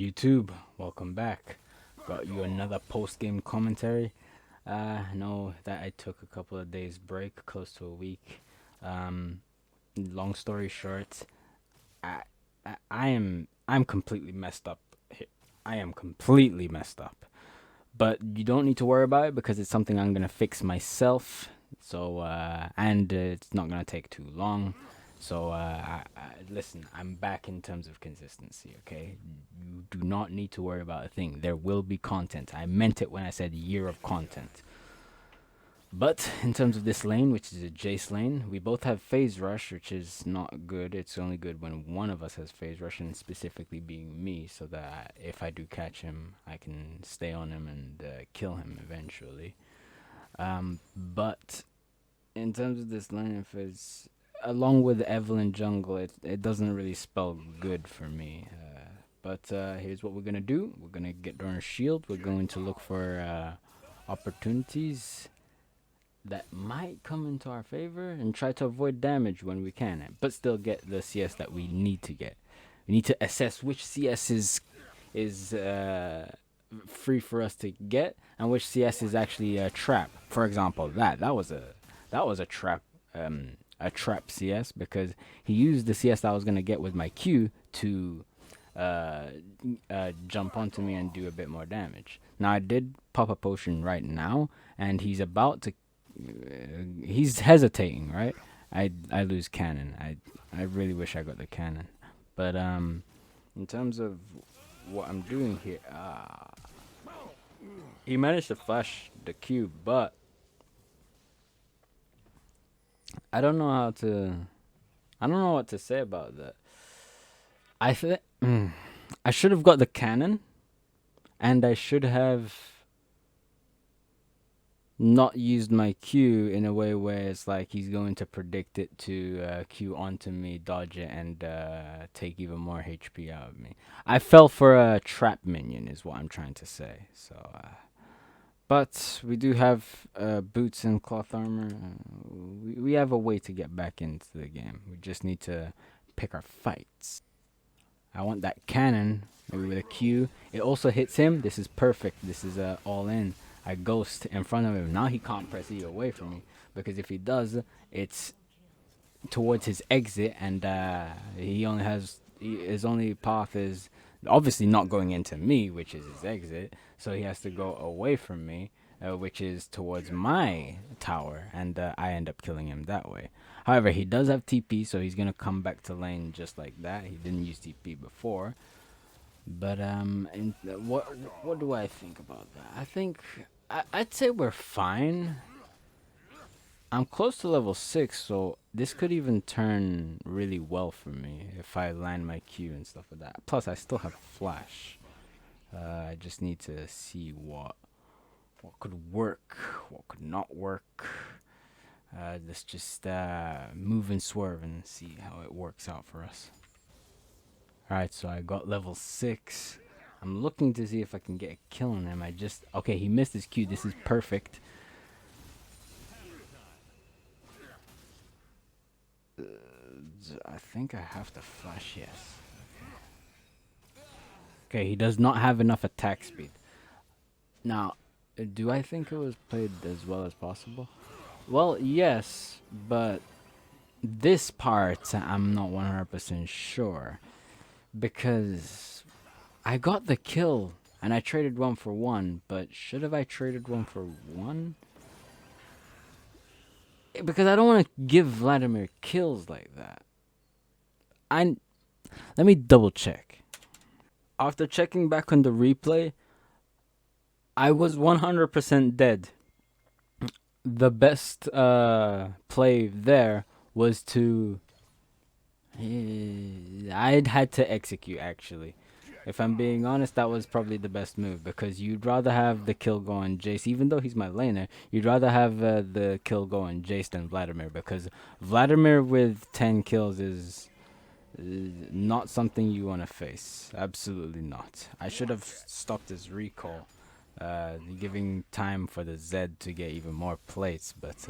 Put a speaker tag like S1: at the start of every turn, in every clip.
S1: YouTube, welcome back. Got you another post-game commentary. I know that I took a couple of days break, close to a week. Um, Long story short, I, I'm completely messed up. I am completely messed up. But you don't need to worry about it because it's something I'm gonna fix myself. And it's not gonna take too long. Listen, I'm back in terms of consistency, okay? You do not need to worry about a thing. There will be content. I meant it when I said year of content. But in terms of this lane, which is a Jace lane, we both have phase rush, which is not good. It's only good when one of us has phase rush, and specifically being me, so that if I do catch him, I can stay on him and kill him eventually. But in terms of this lane, if it's along with Evelyn jungle, it doesn't really spell good for me. But here's what we're gonna do. We're gonna get Doran's shield. We're going to look for opportunities that might come into our favor and try to avoid damage when we can, but still get the CS that we need to get. We need to assess which CS is free for us to get and which CS is actually a trap. For example, that was a trap a trap CS because he used the CS that I was gonna get with my Q to uh, jump onto me and do a bit more damage. Now I did pop a potion right now, and he's about to. He's hesitating, right? I lose cannon. I really wish I got the cannon, but in terms of what I'm doing here, he managed to flash the cube, but I don't know how to. I don't know what to say about that. I think I should have got the cannon, and I should have not used my Q in a way where it's like he's going to predict it to Q onto me, dodge it, and take even more HP out of me. I fell for a trap minion, is what I'm trying to say. But we do have boots and cloth armor. We have a way to get back into the game. We just need to pick our fights. I want that cannon, maybe with a Q. It also hits him. This is perfect. This is all in. I ghost in front of him. Now he can't press E away from me because if he does, it's towards his exit, and he only has his only path is obviously not going into me, which is his exit. So he has to go away from me, which is towards my tower, and I end up killing him that way. However, he does have TP, so he's gonna come back to lane just like that. He didn't use TP before, but what do I think about that? I think I'd say we're fine. I'm close to level 6, so this could even turn really well for me if I land my Q and stuff like that. Plus, I still have flash. I just need to see what could work, what could not work. Let's just move and swerve and see how it works out for us. Alright, so I got level 6. I'm looking to see if I can get a kill on him. Okay, he missed his Q. This is perfect. I think I have to flash, yes. Okay, he does not have enough attack speed. Now, do I think it was played as well as possible? Well, yes, but this part I'm not 100% sure because I got the kill and I traded 1 for 1, but should have I traded 1 for 1? Because I don't want to give Vladimir kills like that. Let me double check. After checking back on the replay, I was 100% dead. The best play there was to. I'd had to execute actually. If I'm being honest, that was probably the best move because you'd rather have the kill go on Jace, even though he's my laner. You'd rather have the kill go on Jace than Vladimir because Vladimir with 10 kills is not something you want to face. Absolutely not. I should have stopped his recall, giving time for the Zed to get even more plates, but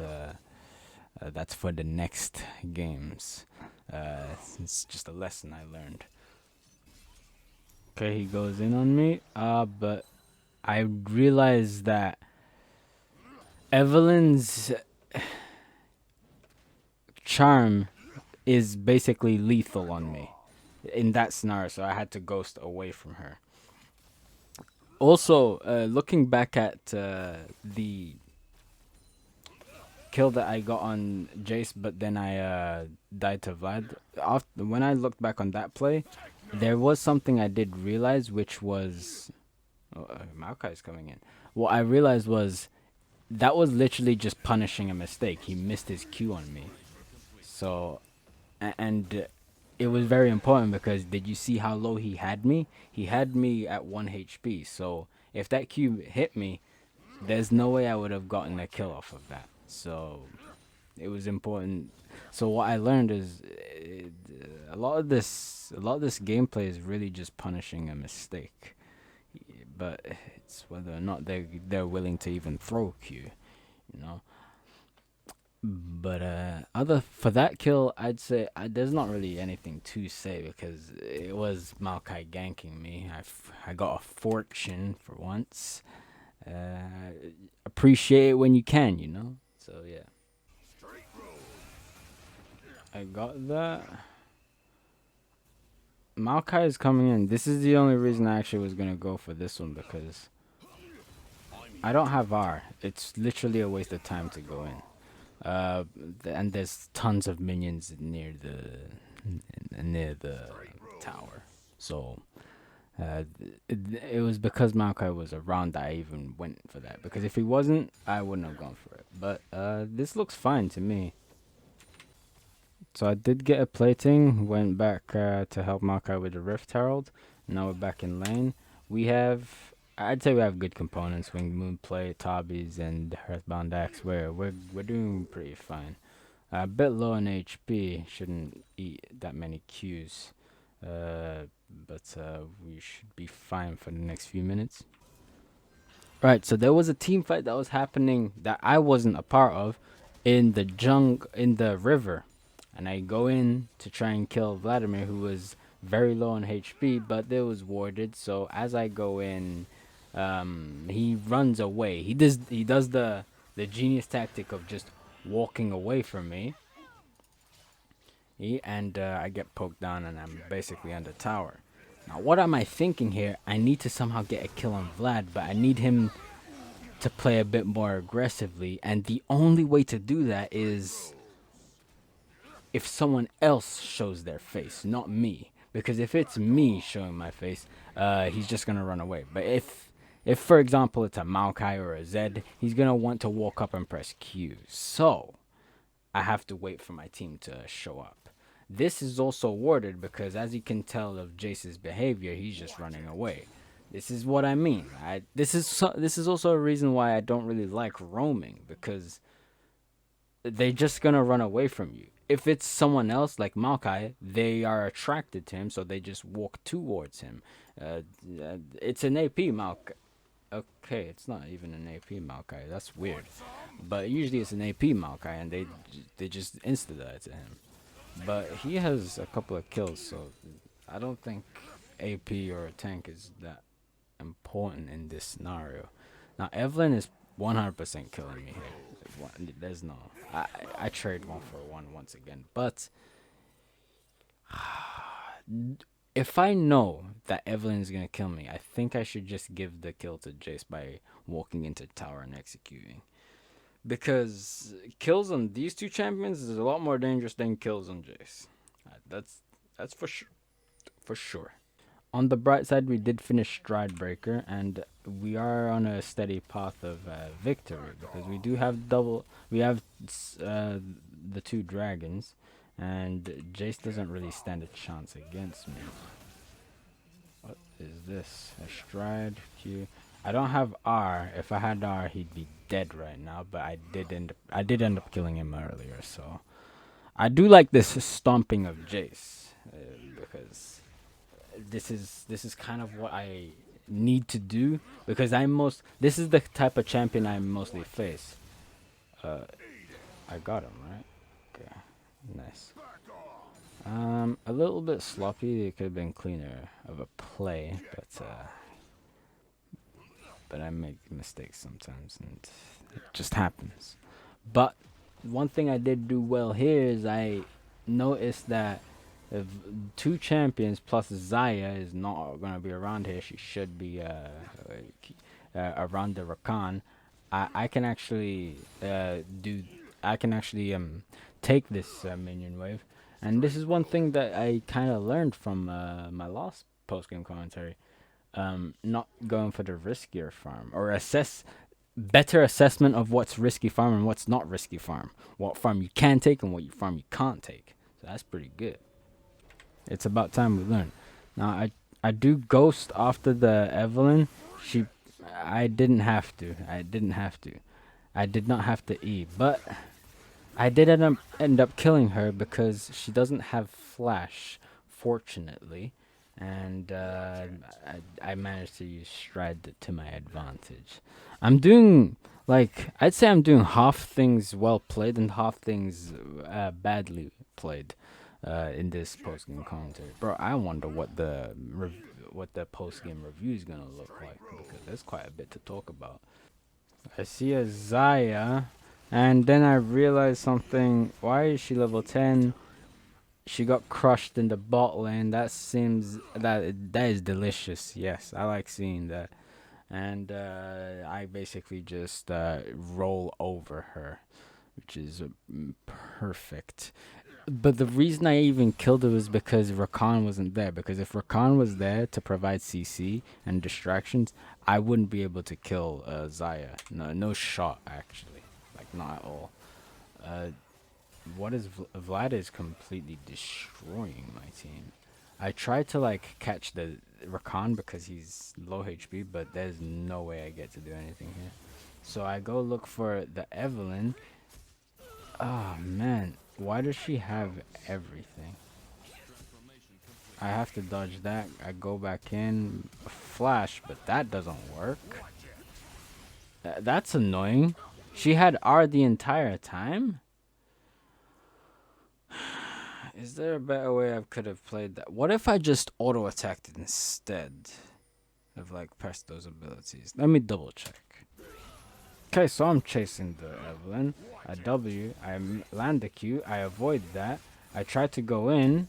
S1: that's for the next games. It's just a lesson I learned. Okay, he goes in on me. But I realized that Evelyn's charm is basically lethal on me in that scenario, so I had to ghost away from her. Also, looking back at the kill that I got on Jace, but then I died to Vlad. After, when I looked back on that play, there was something I did realize, which was Maokai's coming in. What I realized was that was literally just punishing a mistake. He missed his Q on me. So, and it was very important because did you see how low he had me? He had me at 1 HP. So if that Q hit me, there's no way I would have gotten a kill off of that. So it was important. So what I learned is a lot of this gameplay is really just punishing a mistake, but it's whether or not they're willing to even throw Q, you know. But other for that kill, I'd say there's not really anything to say because it was Maokai ganking me. I got a fortune for once. Appreciate it when you can, you know. So yeah, I got that. Maokai is coming in. This is the only reason I actually was gonna go for this one because I don't have R. It's literally a waste of time to go in. And there's tons of minions near the tower. So it was because Maokai was around that I even went for that. Because if he wasn't, I wouldn't have gone for it. But this looks fine to me. So I did get a plating. Went back to help Maokai with the Rift Herald. Now we're back in lane. We have. I'd say we have good components. Winged Moonplate, Tabis, and Earthbound Axe. We're doing pretty fine. A bit low on HP. Shouldn't eat that many Qs. But we should be fine for the next few minutes. Right, so there was a team fight that was happening that I wasn't a part of in the river. And I go in to try and kill Vladimir, who was very low on HP, but there was warded. So as I go in, he runs away. He does the genius tactic of just walking away from me. And I get poked down, and I'm basically under tower. Now, what am I thinking here? I need to somehow get a kill on Vlad, but I need him to play a bit more aggressively. And the only way to do that is if someone else shows their face, not me. Because if it's me showing my face, he's just gonna run away. But if for example it's a Maokai or a Zed, he's gonna want to walk up and press Q. So I have to wait for my team to show up. This is also warded because, as you can tell of Jace's behavior, he's just running away. This is what I mean. This is also a reason why I don't really like roaming, because they're just gonna run away from you. If it's someone else like Maokai, they are attracted to him, so they just walk towards him. It's an AP Maokai. Okay, it's not even an AP Maokai. That's weird. But usually it's an AP Maokai, and they just insta die to him. But he has a couple of kills, so I don't think AP or a tank is that important in this scenario. Now Evelyn is 100% killing me here. There's no. I trade 1 for 1 once again, but if I know that Evelyn is gonna kill me, I think I should just give the kill to Jace by walking into tower and executing. Because kills on these two champions is a lot more dangerous than kills on Jace. That's for sure. For sure. On the bright side, we did finish Stridebreaker, and we are on a steady path of victory because we do have double. We have the two dragons, and Jace doesn't really stand a chance against me. What is this? A stride Q. I don't have R. If I had R, he'd be dead right now. But I did end up killing him earlier. So I do like this stomping of Jace because this is kind of what I need to do because this is the type of champion I mostly face. I got him right. Okay. Nice. A little bit sloppy. It could have been cleaner of a play, but I make mistakes sometimes, and it just happens. But one thing I did do well here is I noticed that if two champions plus Zaya is not gonna be around here, she should be around the Rakan. I can actually do. I can actually take this minion wave, and this is one thing that I kind of learned from my last post game commentary. Not going for the riskier farm or assess better assessment of what's risky farm and what's not risky farm. What farm you can take and what farm you can't take. So that's pretty good. It's about time we learn. Now I do ghost after the Evelyn. She I didn't have to. I didn't have to. I did not have to E, but I did end up killing her because she doesn't have flash, fortunately, and I managed to use stride to my advantage. I'm doing I'd say I'm doing half things well played and half things badly played in this post game commentary, bro. I wonder what the post game review is gonna look like because there's quite a bit to talk about. I see a Zaya, and then I realized something. Why is she level 10? She got crushed in the bot lane. That is delicious. Yes, I like seeing that. And I basically just roll over her, which is perfect. But the reason I even killed her was because Rakan wasn't there. Because if Rakan was there to provide CC and distractions, I wouldn't be able to kill Zaya. No, no shot actually, like not at all. Uh, what is Vlad is completely destroying my team. I tried to catch the Rakan because he's low HP, but there's no way I get to do anything here. So I go look for the Evelyn. Oh man, why does she have everything? I have to dodge that. I go back in, flash, but that doesn't work. That's annoying. She had R the entire time? Is there a better way I could have played that? What if I just auto attacked instead of pressed those abilities? Let me double check. Okay, so I'm chasing the Evelyn. I W, land the Q, I avoid that. I try to go in.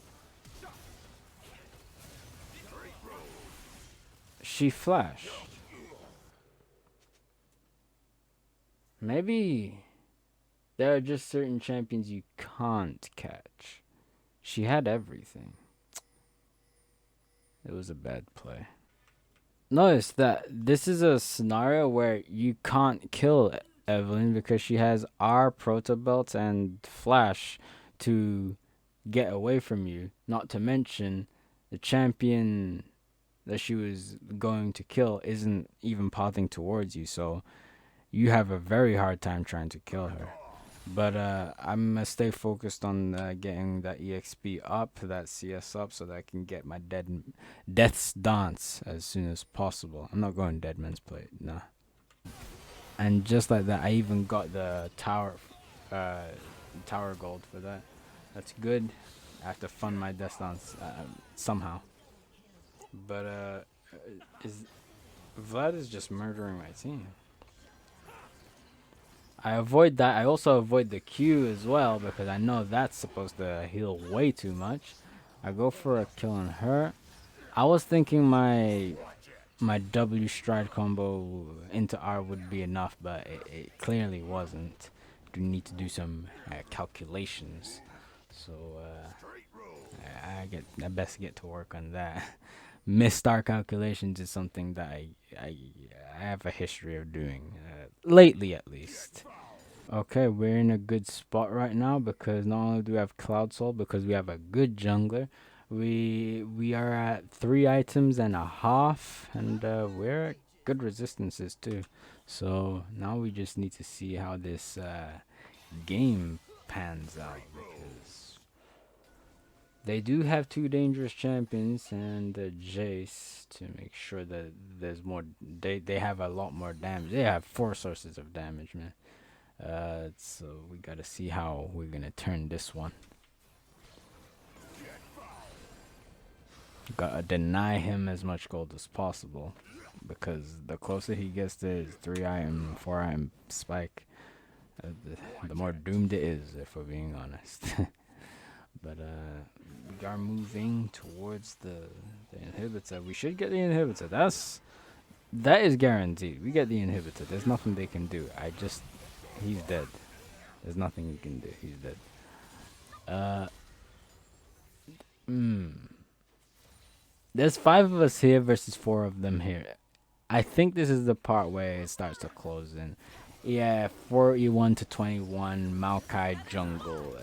S1: She flashed. Maybe there are just certain champions you can't catch. She had everything. It was a bad play. Notice that this is a scenario where you can't kill Evelyn because she has R, Proto Belt, and Flash to get away from you. Not to mention, the champion that she was going to kill isn't even pathing towards you, so you have a very hard time trying to kill her. But I'm gonna stay focused on getting that EXP up, that CS up, so that I can get my Death's Dance as soon as possible. I'm not going Dead Man's Plate, nah. And just like that, I even got the uh, tower gold for that. That's good. I have to fund my Death's Dance somehow. But is Vlad is just murdering my team. I avoid that. I also avoid the Q as well because I know that's supposed to heal way too much. I go for a kill on her. I was thinking my W stride combo into R would be enough, but it clearly wasn't. You need to do some calculations. So I best get to work on that. Missed star calculations is something that I have a history of doing lately, at least. Okay, we're in a good spot right now because not only do we have Cloud Soul, because we have a good jungler. We are at 3 items and a half, and we're at good resistances too. So now we just need to see how this game pans out because they do have two dangerous champions and Jace to make sure that there's more. They have a lot more damage. They have 4 sources of damage, man. So we gotta see how we're gonna turn this one. Gotta deny him as much gold as possible, because the closer he gets to his 3 item, 4 item spike, the more doomed it is, if we're being honest. But we are moving towards the inhibitor. We should get the inhibitor. That is guaranteed. We get the inhibitor. There's nothing they can do. He's dead. There's nothing you can do. He's dead. Uh, mm, there's 5 of us here versus 4 of them here. I think this is the part where it starts to close in. Yeah, 41-21, Maokai jungle.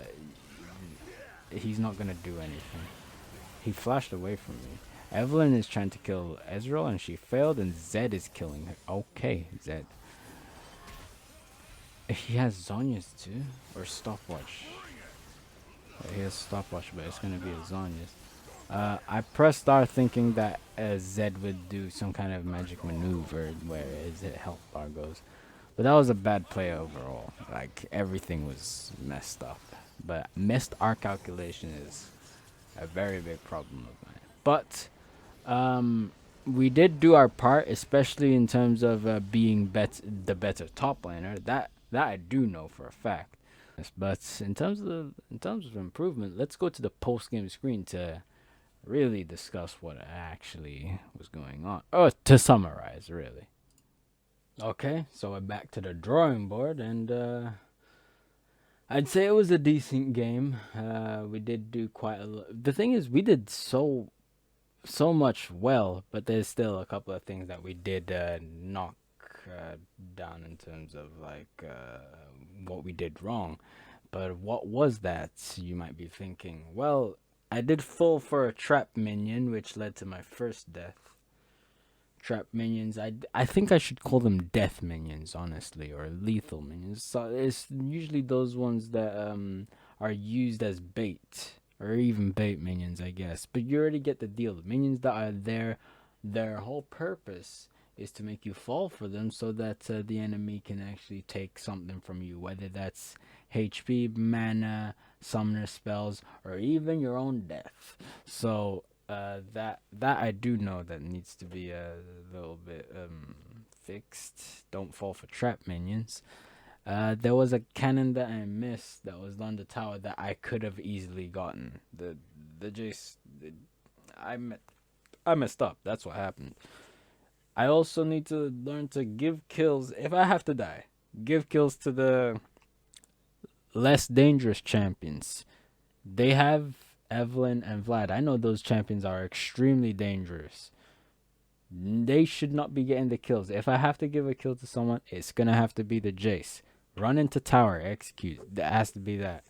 S1: He's not gonna do anything. He flashed away from me. Evelyn is trying to kill Ezreal and she failed, and Zed is killing her. Okay, Zed. He has Zhonya's too? Or stopwatch? He has stopwatch, but it's gonna be a Zhonya's. I pressed R thinking that Zed would do some kind of magic maneuver where his health bar goes. But that was a bad play overall. Like, everything was messed up. But missed R calculation is a very big problem of mine. But we did do our part, especially in terms of being the better top laner. That I do know for a fact. But in terms of improvement, let's go to the post game screen to really discuss what actually was going on. Oh, to summarize, really. Okay, so we're back to the drawing board, and I'd say it was a decent game. We did do quite a lot. The thing is, we did so much well, but there's still a couple of things that we did knock down in terms of like what we did wrong. But what was that, you might be thinking? Well, I did fall for a trap minion, which led to my first death. Trap minions, I think I should call them death minions, honestly, or lethal minions. So it's usually those ones that are used as bait, or even bait minions, I guess. But you already get the deal. The minions that are there, their whole purpose is to make you fall for them, so that the enemy can actually take something from you, whether that's HP, mana, summoner spells, or even your own death. So that I do know that needs to be a little bit fixed. Don't fall for trap minions. There was a cannon that I missed that was on the tower that I could have easily gotten. The Jace, I messed up. That's what happened. I also need to learn to give kills if I have to die. Give kills to the less dangerous champions. They have Evelyn and Vlad. I know those champions are extremely dangerous. They should not be getting the kills. If I have to give a kill to someone, it's gonna have to be the Jace. Run into tower, execute. That has to be that.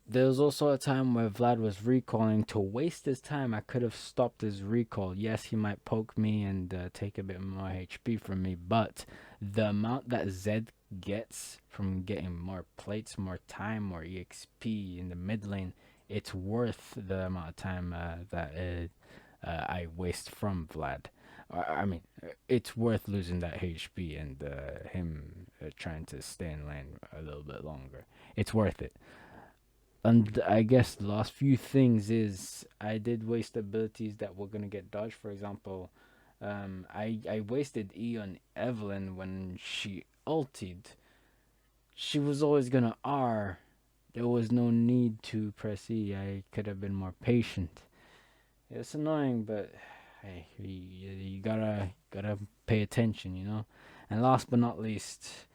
S1: There was also a time where Vlad was recalling. To waste his time, I could have stopped his recall. Yes, he might poke me and take a bit more HP from me, but the amount that Zed gets from getting more plates, more time, more EXP in the mid lane, it's worth the amount of time that I waste from Vlad. I mean, it's worth losing that HP and him trying to stay in lane a little bit longer. It's worth it. And I guess the last few things is I did waste abilities that were gonna get dodged. For example, I wasted E on Evelyn when she ulted. She was always gonna R. There was no need to press E. I could have been more patient. It's annoying, but hey, you gotta pay attention, you know. And last but not least,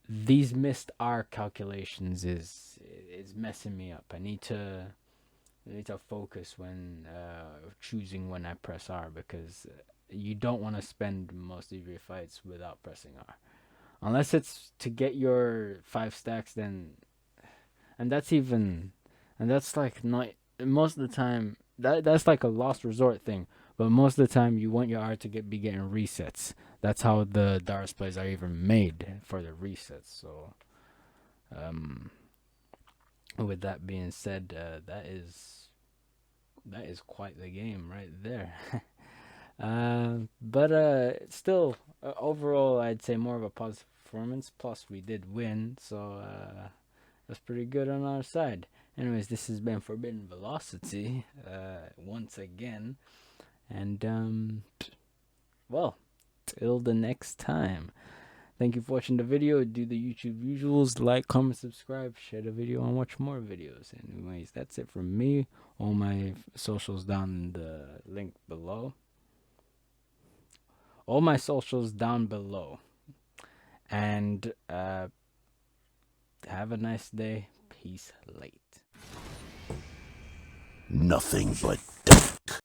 S1: these missed R calculations is messing me up. I need to focus when choosing when I press R, because you don't want to spend most of your fights without pressing R, unless it's to get your 5 stacks. Then, and that's like not most of the time. That's like a last resort thing. But most of the time, you want your R to be getting resets. That's how the Darius plays are even made, for the resets. So, with that being said, that is quite the game right there. But still, overall, I'd say more of a positive performance. Plus, we did win, so that's pretty good on our side. Anyways, this has been Forbidden Velocity once again. And, well, till the next time. Thank you for watching the video. Do the YouTube usuals. Like, comment, subscribe, share the video, and watch more videos. Anyways, that's it from me. All my socials down in the link below. All my socials down below. And have a nice day. Peace late.
S2: Nothing but